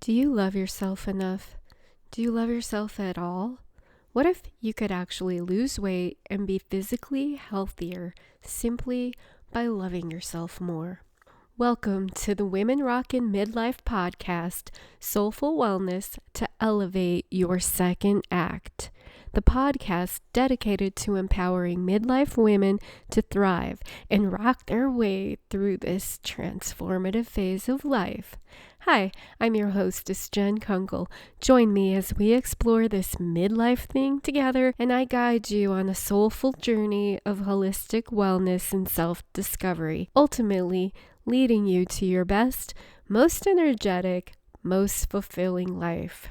Do you love yourself enough? Do you love yourself at all? What if you could actually lose weight and be physically healthier simply by loving yourself more? Welcome to the Women Rockin Midlife Podcast, Soulful Wellness to elevate your second act. The podcast dedicated to empowering midlife women to thrive and rock their way through this transformative phase of life. Hi, I'm your hostess, Kunkel. Join me as we explore this midlife thing together, and I guide you on a soulful journey of holistic wellness and self-discovery, ultimately leading you to your best, most energetic, most fulfilling life.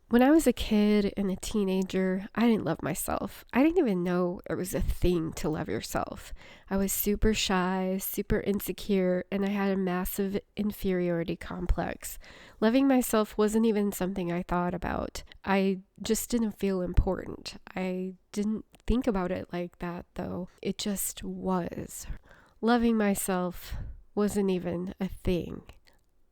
When I was a kid and a teenager, I didn't love myself. I didn't even know it was a thing to love yourself. I was super shy, super insecure, and I had a massive inferiority complex. Loving myself wasn't even something I thought about. I just didn't feel important. I didn't think about it like that, though. It just was. Loving myself wasn't even a thing.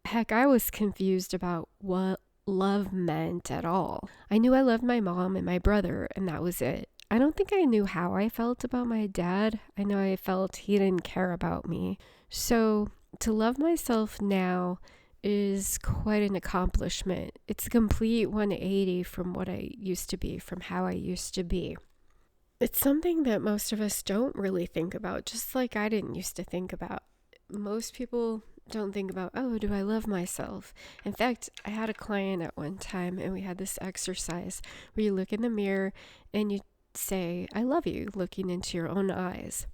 Heck, I was confused about what love meant at all. I knew I loved my mom and my brother, and that was it. I don't think I knew how I felt about my dad. I know I felt he didn't care about me. So to love myself now is quite an accomplishment. It's a complete 180 from what I used to be, from how I used to be. It's something that most of us don't really think about, just like I didn't used to think about. Most people don't think about, oh, do I love myself? In fact, I had a client at one time and we had this exercise where you look in the mirror and you say, I love you, looking into your own eyes.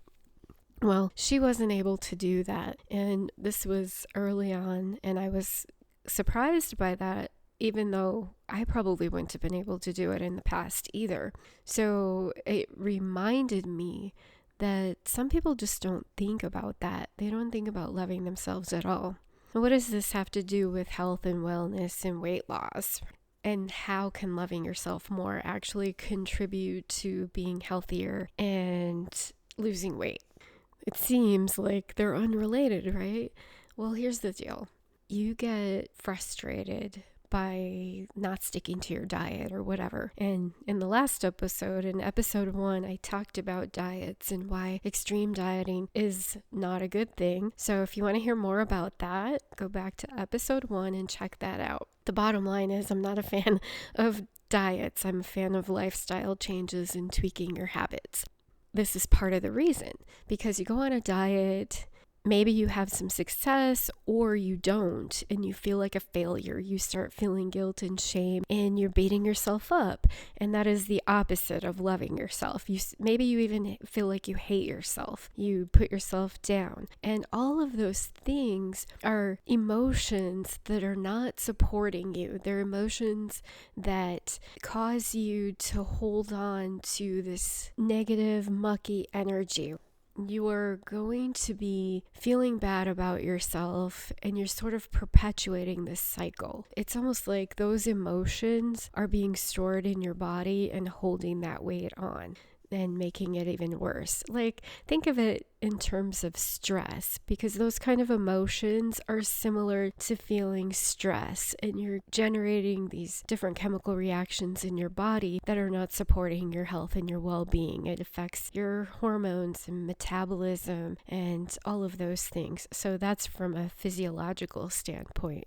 Well, she wasn't able to do that. And this was early on, and I was surprised by that, even though I probably wouldn't have been able to do it in the past either. So it reminded me that some people just don't think about that. They don't think about loving themselves at all. And what does this have to do with health and wellness and weight loss? And how can loving yourself more actually contribute to being healthier and losing weight? It seems like they're unrelated, right? Well, here's the deal. You get frustrated by not sticking to your diet or whatever. And in the last episode, in episode 1, I talked about diets and why extreme dieting is not a good thing. So if you want to hear more about that, go back to episode 1 and check that out. The bottom line is I'm not a fan of diets. I'm a fan of lifestyle changes and tweaking your habits. This is part of the reason, because you go on a diet, maybe you have some success or you don't, and you feel like a failure. You start feeling guilt and shame and you're beating yourself up. And that is the opposite of loving yourself. Maybe you even feel like you hate yourself. You put yourself down. And all of those things are emotions that are not supporting you. They're emotions that cause you to hold on to this negative, mucky energy. You are going to be feeling bad about yourself, and you're sort of perpetuating this cycle. It's almost like those emotions are being stored in your body and holding that weight on and making it even worse. Like, think of it in terms of stress, because those kind of emotions are similar to feeling stress, and you're generating these different chemical reactions in your body that are not supporting your health and your well-being. It affects your hormones and metabolism and all of those things. So that's from a physiological standpoint.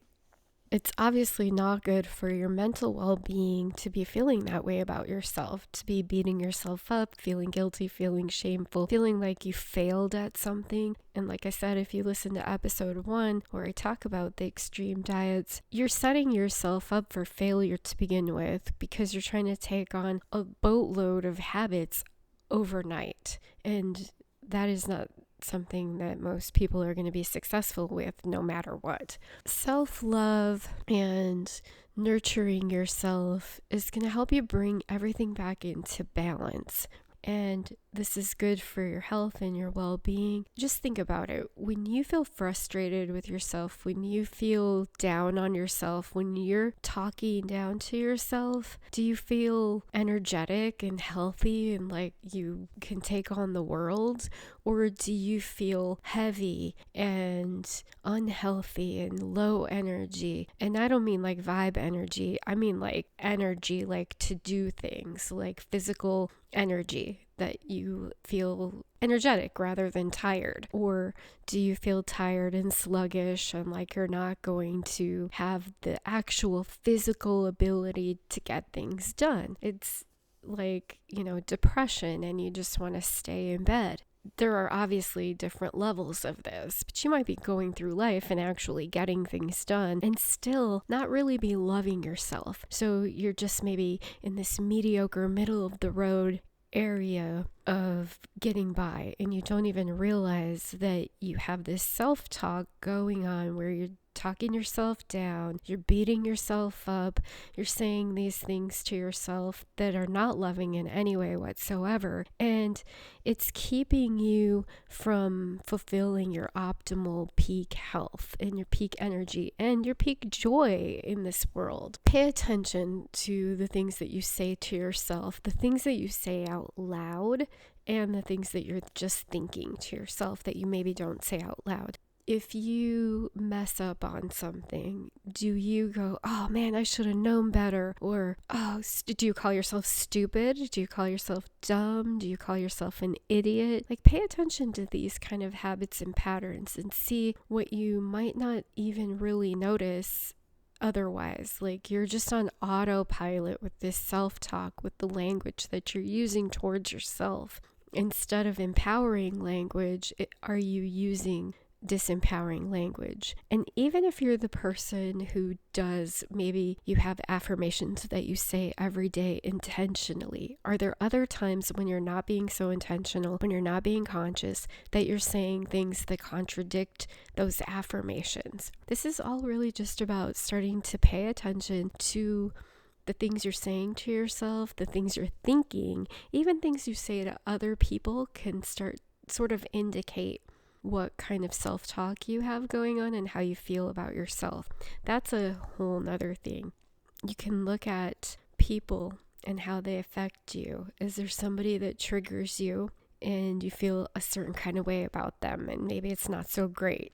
It's obviously not good for your mental well-being to be feeling that way about yourself, to be beating yourself up, feeling guilty, feeling shameful, feeling like you failed at something. And like I said, if you listen to episode 1 where I talk about the extreme diets, you're setting yourself up for failure to begin with, because you're trying to take on a boatload of habits overnight. And that is not something that most people are going to be successful with no matter what. Self-love and nurturing yourself is going to help you bring everything back into balance. And this is good for your health and your well-being. Just think about it. When you feel frustrated with yourself, when you feel down on yourself, when you're talking down to yourself, do you feel energetic and healthy and like you can take on the world? Or do you feel heavy and unhealthy and low energy? And I don't mean like vibe energy. I mean like energy, like to do things, like physical energy, that you feel energetic rather than tired? Or do you feel tired and sluggish and like you're not going to have the actual physical ability to get things done? It's like, depression and you just want to stay in bed. There are obviously different levels of this, but you might be going through life and actually getting things done and still not really be loving yourself. So you're just maybe in this mediocre middle of the road area of getting by, and you don't even realize that you have this self-talk going on where you're talking yourself down, you're beating yourself up, you're saying these things to yourself that are not loving in any way whatsoever, and it's keeping you from fulfilling your optimal peak health and your peak energy and your peak joy in this world. Pay attention to the things that you say to yourself, the things that you say out loud, and the things that you're just thinking to yourself that you maybe don't say out loud. If you mess up on something, do you go, oh man, I should have known better? Or, do you call yourself stupid? Do you call yourself dumb? Do you call yourself an idiot? Like, pay attention to these kind of habits and patterns and see what you might not even really notice otherwise. Like, you're just on autopilot with this self-talk, with the language that you're using towards yourself. Instead of empowering language, are you using disempowering language? And even if you're the person who does, maybe you have affirmations that you say every day intentionally, are there other times when you're not being so intentional, when you're not being conscious, that you're saying things that contradict those affirmations? This is all really just about starting to pay attention to the things you're saying to yourself, the things you're thinking, even things you say to other people can sort of indicate what kind of self-talk you have going on and how you feel about yourself. That's a whole nother thing. You can look at people and how they affect you. Is there somebody that triggers you and you feel a certain kind of way about them and maybe it's not so great?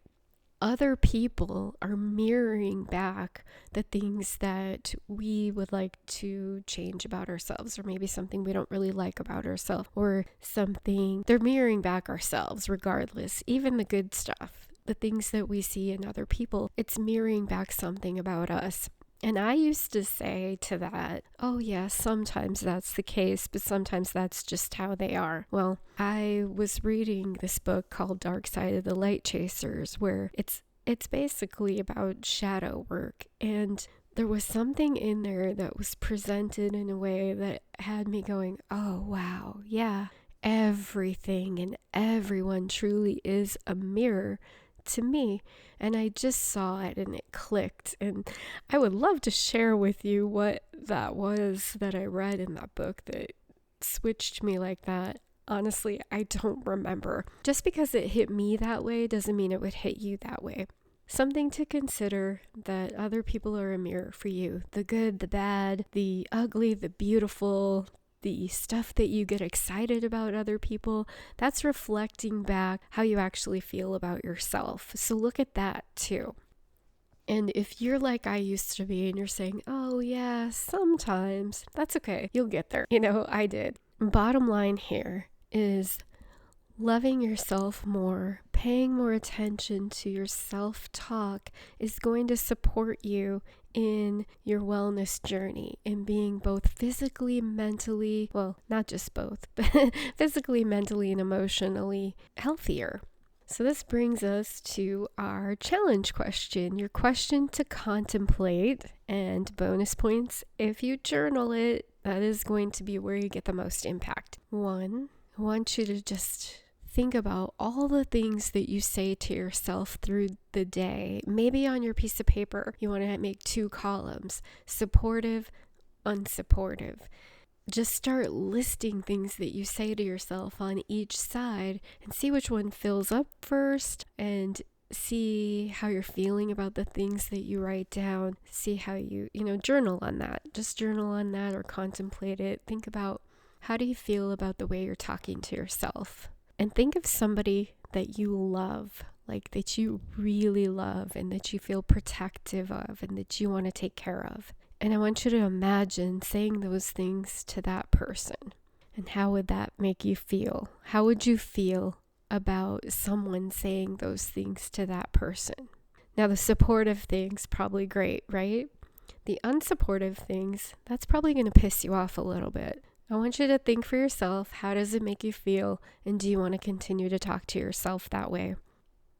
Other people are mirroring back the things that we would like to change about ourselves, or maybe something we don't really like about ourselves, or something they're mirroring back ourselves regardless, even the good stuff, the things that we see in other people, it's mirroring back something about us. And I used to say to that, oh yeah, sometimes that's the case, but sometimes that's just how they are. Well, I was reading this book called Dark Side of the Light Chasers, where it's basically about shadow work. And there was something in there that was presented in a way that had me going, oh wow, yeah, everything and everyone truly is a mirror to me. And I just saw it and it clicked, and I would love to share with you what that was that I read in that book that switched me like that. Honestly, I don't remember. Just because it hit me that way doesn't mean it would hit you that way. Something to consider, that other people are a mirror for you. The good, the bad, the ugly, the beautiful, the stuff that you get excited about other people, that's reflecting back how you actually feel about yourself. So look at that too. And if you're like I used to be and you're saying, oh yeah, sometimes, that's okay. You'll get there. I did. Bottom line here is loving yourself more, paying more attention to your self-talk is going to support you in your wellness journey, in being both physically, mentally, well, not just both, but physically, mentally, and emotionally healthier. So this brings us to our challenge question, your question to contemplate, and bonus points if you journal it. That is going to be where you get the most impact. 1, I want you to just think about all the things that you say to yourself through the day. Maybe on your piece of paper, you want to make 2 columns, supportive, unsupportive. just start listing things that you say to yourself on each side and see which one fills up first, and see how you're feeling about the things that you write down. See how you journal on that. Just journal on that or contemplate it. Think about, how do you feel about the way you're talking to yourself? And think of somebody that you love, like that you really love and that you feel protective of and that you want to take care of. And I want you to imagine saying those things to that person. And how would that make you feel? How would you feel about someone saying those things to that person? Now, the supportive things, probably great, right? The unsupportive things, that's probably going to piss you off a little bit. I want you to think for yourself, how does it make you feel? And do you want to continue to talk to yourself that way?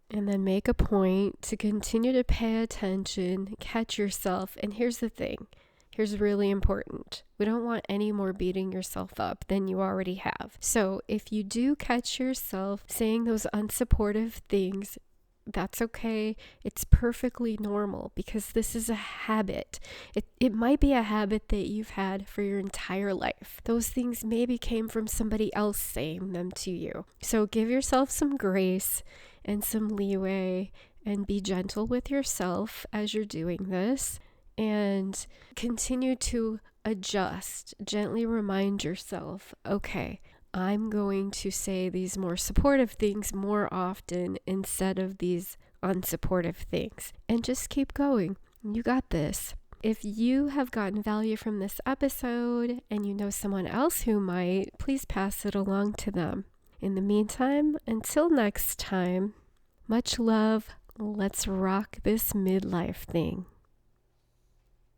And then make a point to continue to pay attention, catch yourself. And here's the thing. Here's really important. We don't want any more beating yourself up than you already have. So if you do catch yourself saying those unsupportive things, that's okay. It's perfectly normal because this is a habit. It might be a habit that you've had for your entire life. Those things maybe came from somebody else saying them to you. So give yourself some grace and some leeway and be gentle with yourself as you're doing this, and continue to adjust. Gently remind yourself, okay, I'm going to say these more supportive things more often instead of these unsupportive things. And just keep going. You got this. If you have gotten value from this episode and you know someone else who might, please pass it along to them. In the meantime, until next time, much love. Let's rock this midlife thing.